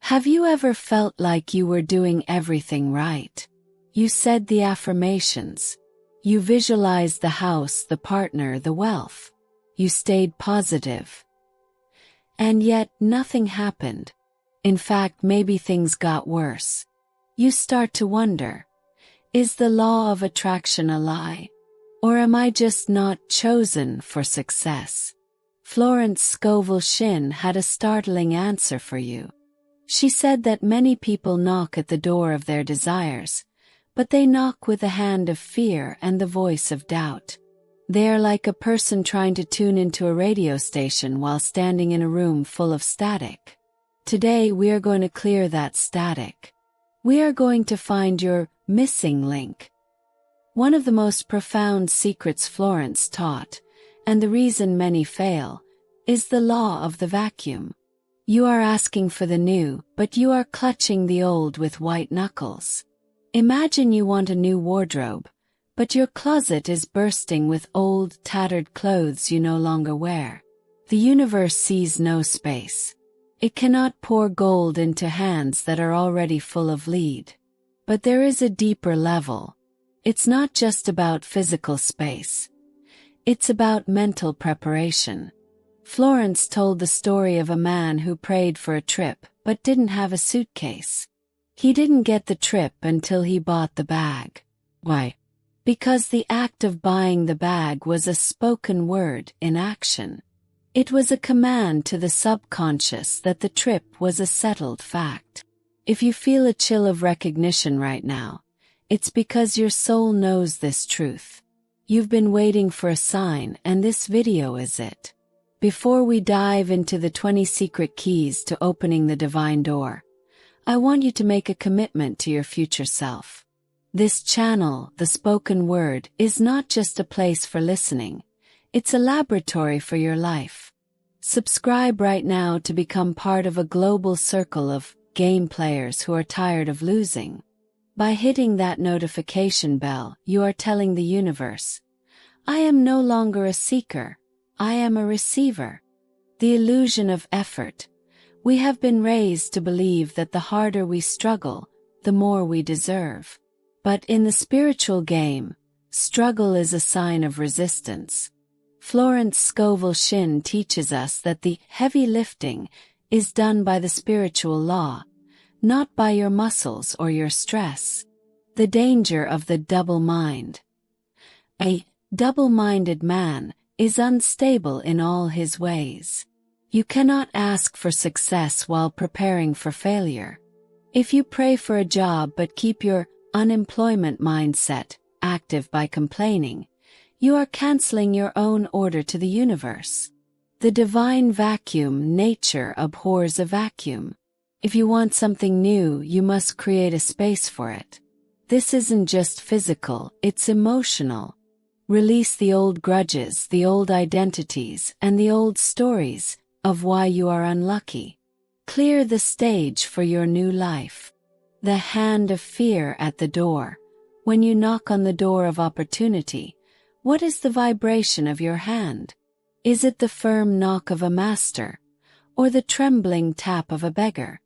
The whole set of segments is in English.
Have you ever felt like you were doing everything right? You said the affirmations. You visualized the house, the partner, the wealth. You stayed positive. And yet, nothing happened. In fact, maybe things got worse. You start to wonder, is the law of attraction a lie? Or am I just not chosen for success? Florence Scovel Shinn had a startling answer for you. She said that many people knock at the door of their desires, but they knock with the hand of fear and the voice of doubt. They are like a person trying to tune into a radio station while standing in a room full of static. Today we are going to clear that static. We are going to find your missing link. One of the most profound secrets Florence taught, and the reason many fail, is the law of the vacuum. You are asking for the new, but you are clutching the old with white knuckles. Imagine you want a new wardrobe, but your closet is bursting with old, tattered clothes you no longer wear. The universe sees no space. It cannot pour gold into hands that are already full of lead. But there is a deeper level. It's not just about physical space. It's about mental preparation. Florence told the story of a man who prayed for a trip but didn't have a suitcase. He didn't get the trip until he bought the bag. Why? Because the act of buying the bag was a spoken word in action. It was a command to the subconscious that the trip was a settled fact. If you feel a chill of recognition right now, it's because your soul knows this truth. You've been waiting for a sign, and this video is it. Before we dive into the 20 secret keys to opening the divine door, I want you to make a commitment to your future self. This channel, the spoken word, is not just a place for listening. It's a laboratory for your life. Subscribe right now to become part of a global circle of game players who are tired of losing. By hitting that notification bell, you are telling the universe, I am no longer a seeker. I am a receiver. The illusion of effort. We have been raised to believe that the harder we struggle, the more we deserve. But in the spiritual game, struggle is a sign of resistance. Florence Scovel Shinn teaches us that the heavy lifting is done by the spiritual law, not by your muscles or your stress. The danger of the double mind. A double-minded man is unstable in all his ways. You cannot ask for success while preparing for failure. If you pray for a job but keep your unemployment mindset active by complaining, you are canceling your own order to the universe. The divine vacuum, nature abhors a vacuum. If you want something new, you must create a space for it. This isn't just physical, it's emotional. Release the old grudges, the old identities, and the old stories of why you are unlucky. Clear the stage for your new life. The hand of fear at the door. When you knock on the door of opportunity, what is the vibration of your hand? Is it the firm knock of a master, or the trembling tap of a beggar?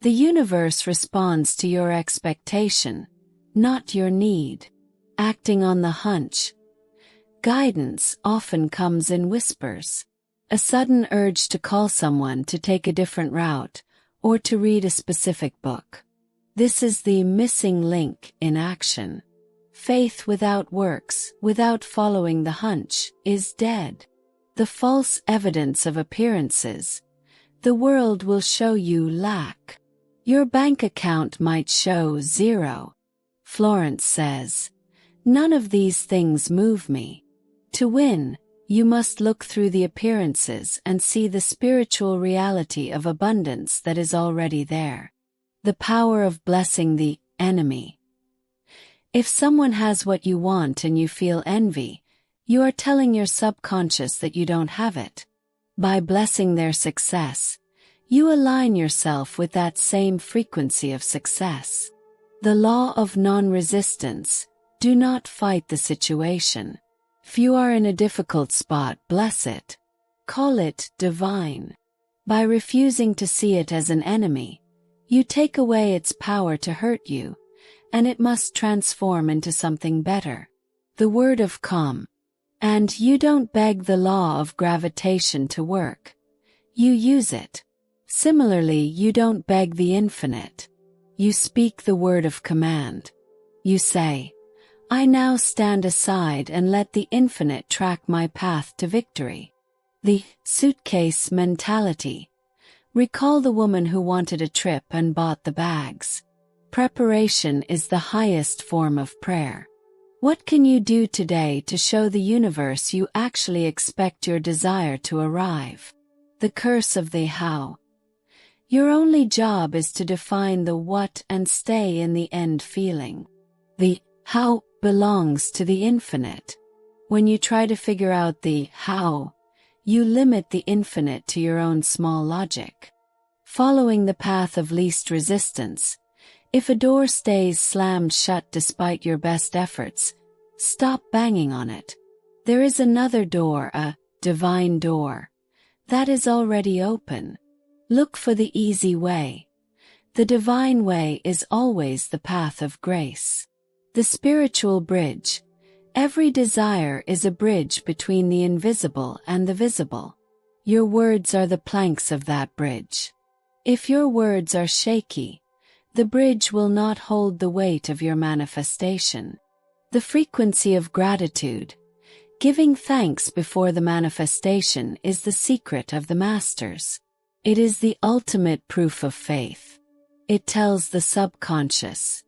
The universe responds to your expectation, not your need. Acting on the hunch. Guidance often comes in whispers. A sudden urge to call someone to take a different route, or to read a specific book. This is the missing link in action. Faith without works, without following the hunch, is dead. The false evidence of appearances. The world will show you lack. Your bank account might show 0. Florence says, none of these things move me. To win, you must look through the appearances and see the spiritual reality of abundance that is already there. The power of blessing the enemy. If someone has what you want and you feel envy, you are telling your subconscious that you don't have it. By blessing their success, you align yourself with that same frequency of success. The law of non-resistance. Do not fight the situation. If you are in a difficult spot, bless it. Call it divine. By refusing to see it as an enemy, You take away its power to hurt you, and it must transform into something better. The word of calm. And you don't beg the law of gravitation to work. You use it. Similarly, you don't beg the infinite. You speak the word of command. You say, I now stand aside and let the infinite track my path to victory. The suitcase mentality. Recall the woman who wanted a trip and bought the bags. Preparation is the highest form of prayer. What can you do today to show the universe you actually expect your desire to arrive? The curse of the how. Your only job is to define the what and stay in the end feeling. The how belongs to the infinite. When you try to figure out the how, you limit the infinite to your own small logic. Following the path of least resistance. If a door stays slammed shut despite your best efforts, stop banging on it. There is another door, a divine door, that is already open. Look for the easy way. The divine way is always the path of grace. The spiritual bridge. Every desire is a bridge between the invisible and the visible. Your words are the planks of that bridge. If your words are shaky, the bridge will not hold the weight of your manifestation. The frequency of gratitude. Giving thanks before the manifestation is the secret of the masters. It is the ultimate proof of faith. It tells the subconscious,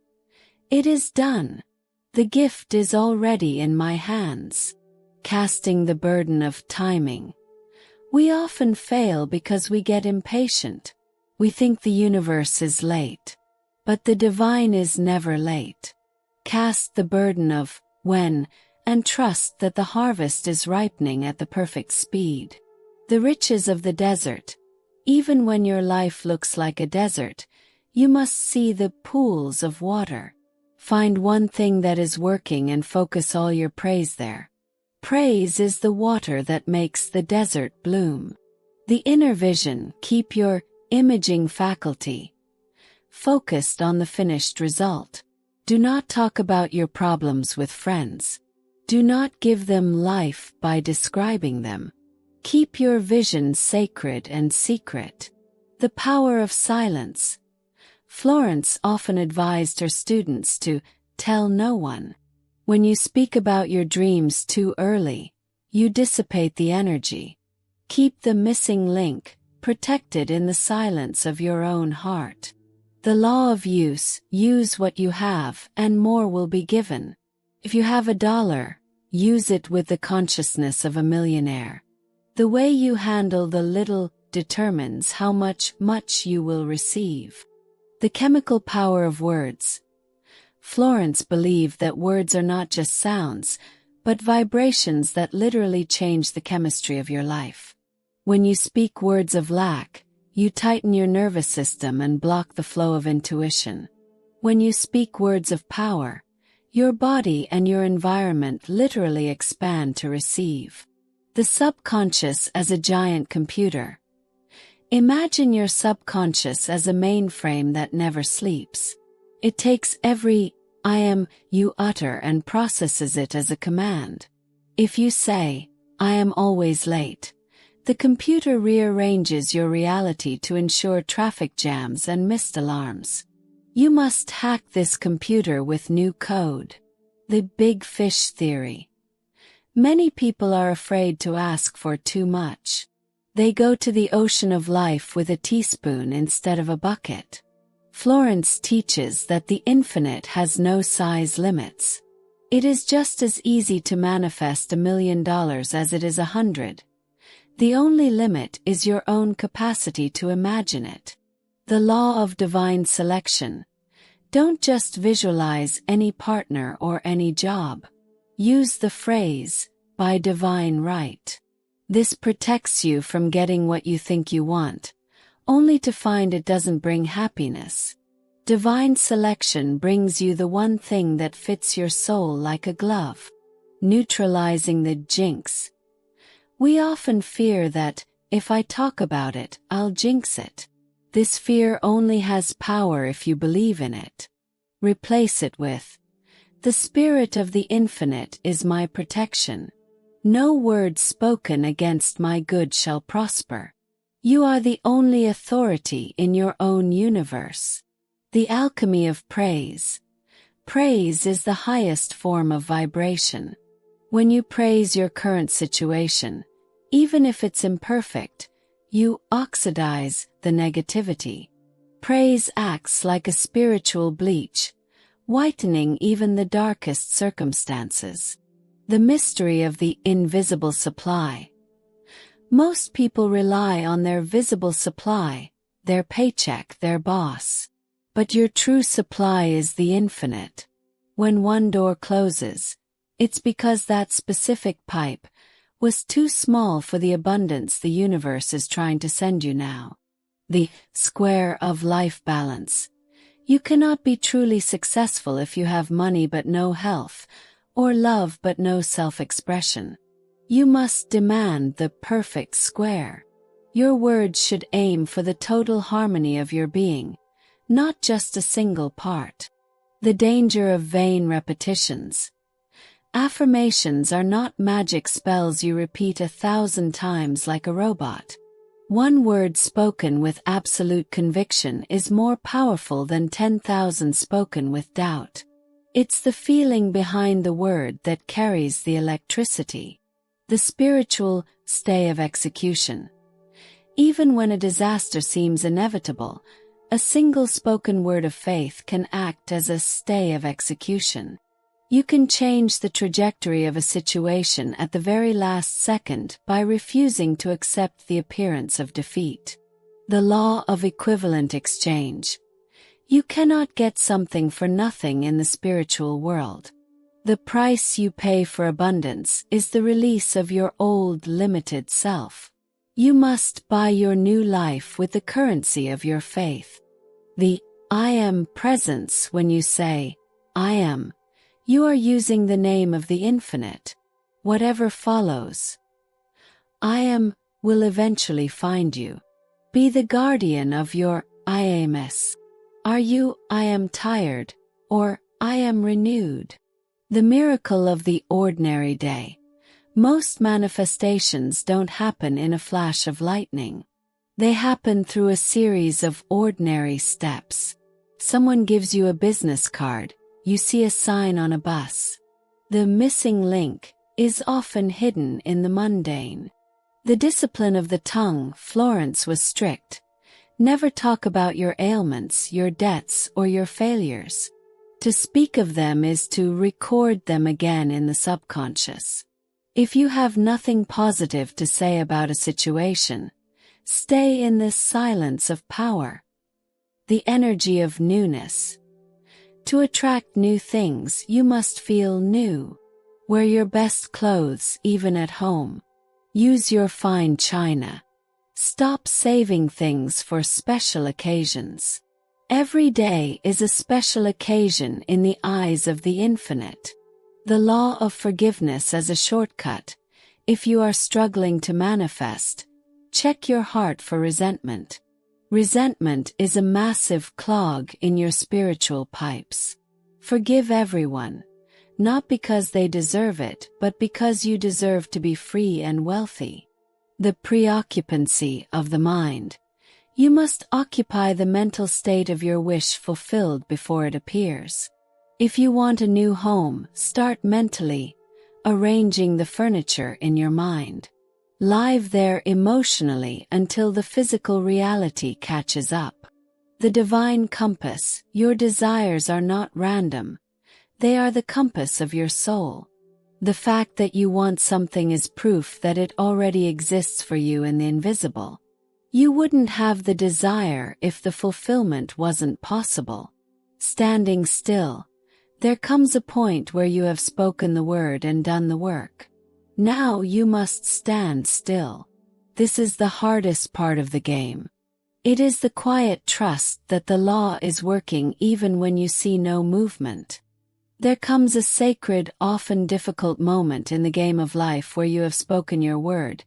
it is done. The gift is already in my hands. Casting the burden of timing. We often fail because we get impatient. We think the universe is late. But the divine is never late. Cast the burden of when and trust that the harvest is ripening at the perfect speed. The riches of the desert. Even when your life looks like a desert, you must see the pools of water. Find one thing that is working and focus all your praise there. Praise is the water that makes the desert bloom. The inner vision. Keep your imaging faculty focused on the finished result. Do not talk about your problems with friends. Do not give them life by describing them. Keep your vision sacred and secret. The power of silence. Florence often advised her students to tell no one. When you speak about your dreams too early, you dissipate the energy. Keep the missing link protected in the silence of your own heart. The law of use. Use what you have and more will be given. If you have $1, use it with the consciousness of a millionaire. The way you handle the little determines how much you will receive. The chemical power of words. Florence believed that words are not just sounds, but vibrations that literally change the chemistry of your life. When you speak words of lack, you tighten your nervous system and block the flow of intuition. When you speak words of power, your body and your environment literally expand to receive. The subconscious as a giant computer. Imagine your subconscious as a mainframe that never sleeps. It takes every I am you utter and processes it as a command. If you say, I am always late, the computer rearranges your reality to ensure traffic jams and missed alarms. You must hack this computer with new code. The big fish theory. Many people are afraid to ask for too much. They go to the ocean of life with a teaspoon instead of a bucket. Florence teaches that the infinite has no size limits. It is just as easy to manifest $1 million as it is 100. The only limit is your own capacity to imagine it. The law of divine selection. Don't just visualize any partner or any job. Use the phrase, by divine right. This protects you from getting what you think you want, only to find it doesn't bring happiness. Divine selection brings you the one thing that fits your soul like a glove. Neutralizing the jinx. We often fear that, if I talk about it, I'll jinx it. This fear only has power if you believe in it. Replace it with, "The spirit of the infinite is my protection. No word spoken against my good shall prosper." You are the only authority in your own universe. The alchemy of praise. Praise is the highest form of vibration. When you praise your current situation, even if it's imperfect, you oxidize the negativity. Praise acts like a spiritual bleach, whitening even the darkest circumstances. The mystery of the invisible supply. Most people rely on their visible supply, their paycheck, their boss. But your true supply is the infinite. When one door closes, it's because that specific pipe was too small for the abundance the universe is trying to send you now. The square of life balance. You cannot be truly successful if you have money but no health, or love but no self-expression. You must demand the perfect square. Your words should aim for the total harmony of your being, not just a single part. The danger of vain repetitions. Affirmations are not magic spells you repeat 1,000 times like a robot. One word spoken with absolute conviction is more powerful than 10,000 spoken with doubt. It's the feeling behind the word that carries the electricity. The spiritual stay of execution. Even when a disaster seems inevitable, a single spoken word of faith can act as a stay of execution. You can change the trajectory of a situation at the very last second by refusing to accept the appearance of defeat. The law of equivalent exchange. You cannot get something for nothing in the spiritual world. The price you pay for abundance is the release of your old limited self. You must buy your new life with the currency of your faith. The I am presence. When you say, I am, you are using the name of the infinite. Whatever follows, I am, will eventually find you. Be the guardian of your I am-ness. Are you I am tired, or I am renewed? The miracle of the ordinary day. Most manifestations don't happen in a flash of lightning. They happen through a series of ordinary steps. Someone gives you a business card, you see a sign on a bus. The missing link is often hidden in the mundane. The discipline of the tongue. Florence was strict. Never talk about your ailments, your debts, or your failures. To speak of them is to record them again in the subconscious. If you have nothing positive to say about a situation, stay in this silence of power. The energy of newness. To attract new things, you must feel new. Wear your best clothes even at home. Use your fine china. Stop saving things for special occasions. Every day is a special occasion in the eyes of the infinite. The law of forgiveness as a shortcut. If you are struggling to manifest, check your heart for resentment. Resentment is a massive clog in your spiritual pipes. Forgive everyone, not because they deserve it, but because you deserve to be free and wealthy. The preoccupancy of the mind. You must occupy the mental state of your wish fulfilled before it appears. If you want a new home, start mentally, arranging the furniture in your mind. Live there emotionally until the physical reality catches up. The divine compass. Your desires are not random. They are the compass of your soul. The fact that you want something is proof that it already exists for you in the invisible. You wouldn't have the desire if the fulfillment wasn't possible. Standing still. There comes a point where you have spoken the word and done the work. Now you must stand still. This is the hardest part of the game. It is the quiet trust that the law is working even when you see no movement. There comes a sacred, often difficult moment in the game of life where you have spoken your word,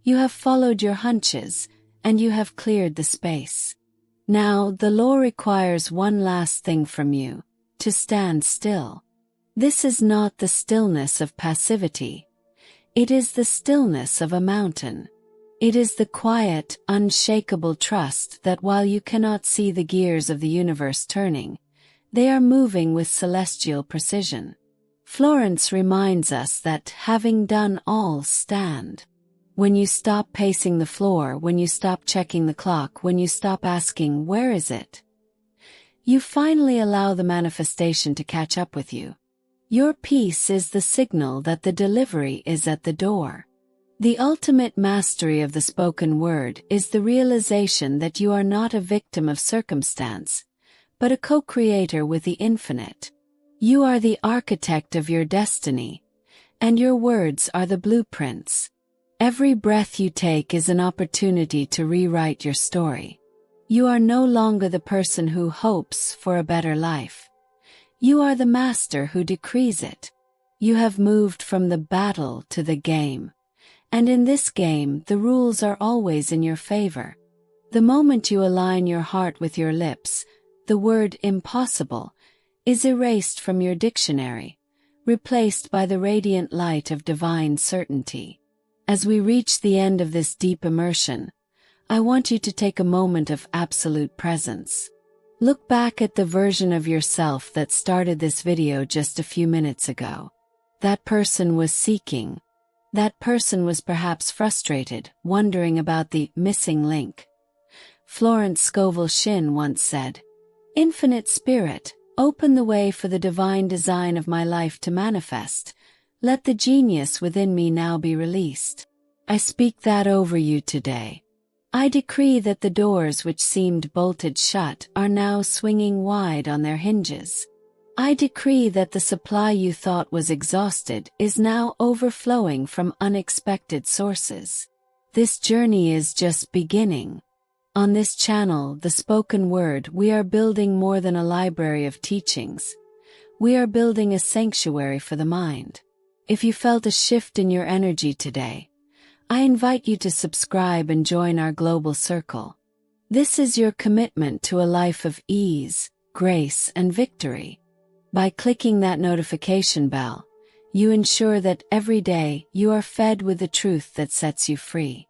you have followed your hunches, and you have cleared the space. Now, the law requires one last thing from you: to stand still. This is not the stillness of passivity. It is the stillness of a mountain. It is the quiet, unshakable trust that while you cannot see the gears of the universe turning, they are moving with celestial precision. Florence reminds us that, having done all, stand. When you stop pacing the floor, when you stop checking the clock, when you stop asking, "Where is it?" you finally allow the manifestation to catch up with you. Your peace is the signal that the delivery is at the door. The ultimate mastery of the spoken word is the realization that you are not a victim of circumstance, but a co-creator with the infinite. You are the architect of your destiny, and your words are the blueprints. Every breath you take is an opportunity to rewrite your story. You are no longer the person who hopes for a better life. You are the master who decrees it. You have moved from the battle to the game. And in this game, the rules are always in your favor. The moment you align your heart with your lips, the word impossible is erased from your dictionary, replaced by the radiant light of divine certainty. As we reach the end of this deep immersion, I want you to take a moment of absolute presence. Look back at the version of yourself that started this video just a few minutes ago. That person was seeking. That person was perhaps frustrated, wondering about the missing link. Florence Scovel Shinn once said, "Infinite Spirit, open the way for the divine design of my life to manifest. Let the genius within me now be released." I speak that over you today. I decree that the doors which seemed bolted shut are now swinging wide on their hinges. I decree that the supply you thought was exhausted is now overflowing from unexpected sources. This journey is just beginning. On this channel, The Spoken Word, we are building more than a library of teachings. We are building a sanctuary for the mind. If you felt a shift in your energy today, I invite you to subscribe and join our global circle. This is your commitment to a life of ease, grace, and victory. By clicking that notification bell, you ensure that every day you are fed with the truth that sets you free.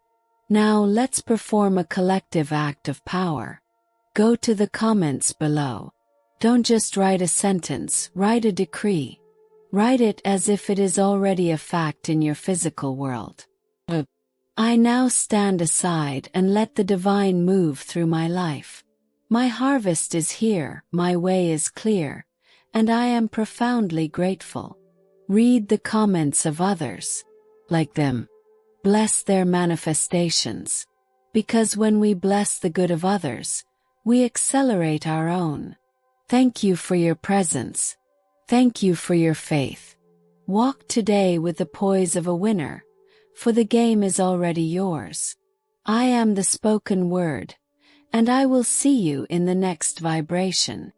Now let's perform a collective act of power. Go to the comments below. Don't just write a sentence, write a decree. Write it as if it is already a fact in your physical world. I now stand aside and let the divine move through my life. My harvest is here, my way is clear, and I am profoundly grateful. Read the comments of others. Like them. Bless their manifestations. Because when we bless the good of others, we accelerate our own. Thank you for your presence. Thank you for your faith. Walk today with the poise of a winner, for the game is already yours. I am the spoken word, and I will see you in the next vibration.